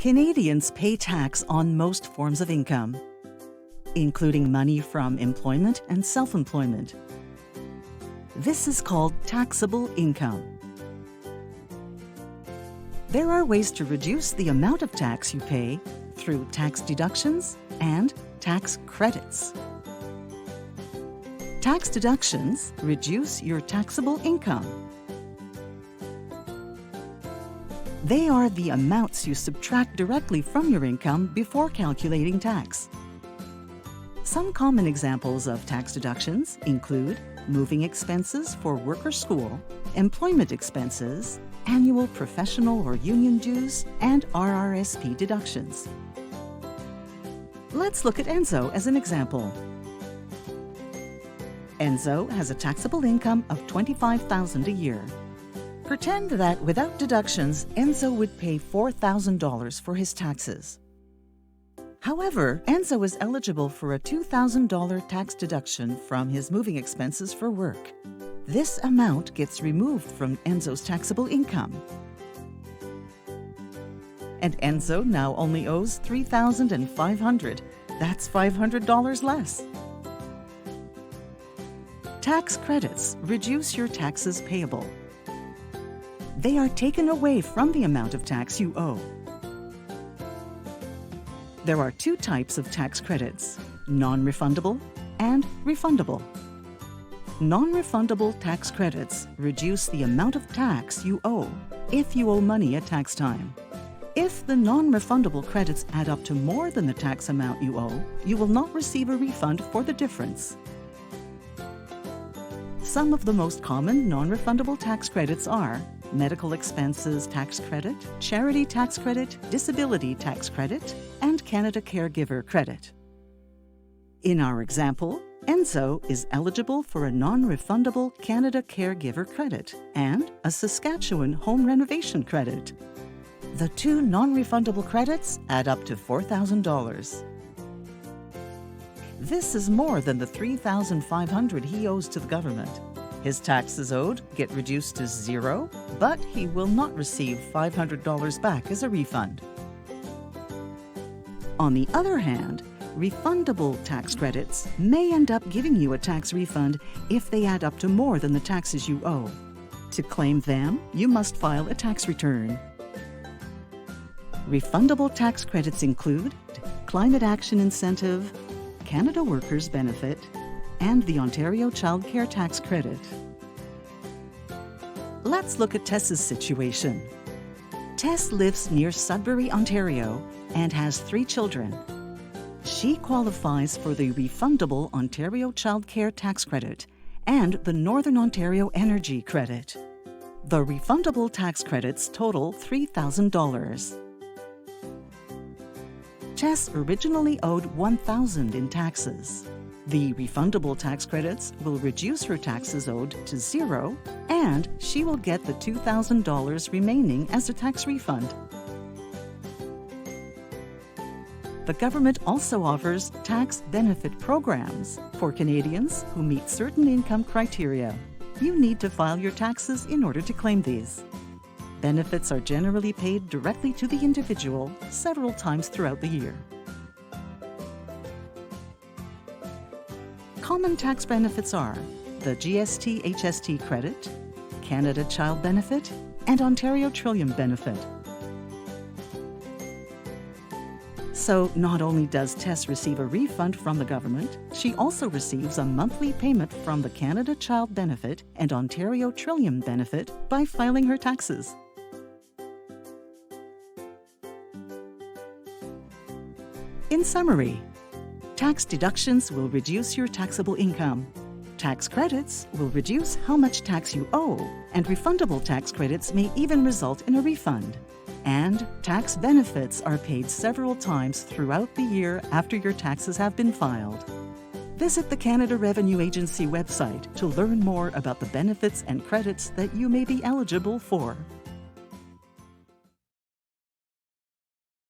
Canadians pay tax on most forms of income, including money from employment and self-employment. This is called taxable income. There are ways to reduce the amount of tax you pay through tax deductions and tax credits. Tax deductions reduce your taxable income. They are the amounts you subtract directly from your income before calculating tax. Some common examples of tax deductions include moving expenses for work or school, employment expenses, annual professional or union dues, and RRSP deductions. Let's look at Enzo as an example. Enzo has a taxable income of $25,000 a year. Pretend that without deductions, Enzo would pay $4,000 for his taxes. However, Enzo is eligible for a $2,000 tax deduction from his moving expenses for work. This amount gets removed from Enzo's taxable income. And Enzo now only owes $3,500. That's $500 less. Tax credits reduce your taxes payable. They are taken away from the amount of tax you owe. There are two types of tax credits: non-refundable and refundable. Non-refundable tax credits reduce the amount of tax you owe if you owe money at tax time. If the non-refundable credits add up to more than the tax amount you owe, you will not receive a refund for the difference. Some of the most common non-refundable tax credits are medical expenses tax credit, charity tax credit, disability tax credit, and Canada Caregiver credit. In our example, Enzo is eligible for a non-refundable Canada Caregiver credit and a Saskatchewan home renovation credit. The two non-refundable credits add up to $4,000. This is more than the $3,500 he owes to the government. His taxes owed get reduced to zero, but he will not receive $500 back as a refund. On the other hand, refundable tax credits may end up giving you a tax refund if they add up to more than the taxes you owe. To claim them, you must file a tax return. Refundable tax credits include Climate Action Incentive, Canada Workers Benefit, and the Ontario Child Care Tax Credit. Let's look at Tess's situation. Tess lives near Sudbury, Ontario, and has 3 children. She qualifies for the refundable Ontario Child Care Tax Credit and the Northern Ontario Energy Credit. The refundable tax credits total $3,000. Tess originally owed $1,000 in taxes. The refundable tax credits will reduce her taxes owed to zero, and she will get the $2,000 remaining as a tax refund. The government also offers tax benefit programs for Canadians who meet certain income criteria. You need to file your taxes in order to claim these. Benefits are generally paid directly to the individual several times throughout the year. Common tax benefits are the GST-HST credit, Canada Child Benefit, and Ontario Trillium Benefit. So not only does Tess receive a refund from the government, she also receives a monthly payment from the Canada Child Benefit and Ontario Trillium Benefit by filing her taxes. In summary, tax deductions will reduce your taxable income. Tax credits will reduce how much tax you owe, and refundable tax credits may even result in a refund. And tax benefits are paid several times throughout the year after your taxes have been filed. Visit the Canada Revenue Agency website to learn more about the benefits and credits that you may be eligible for.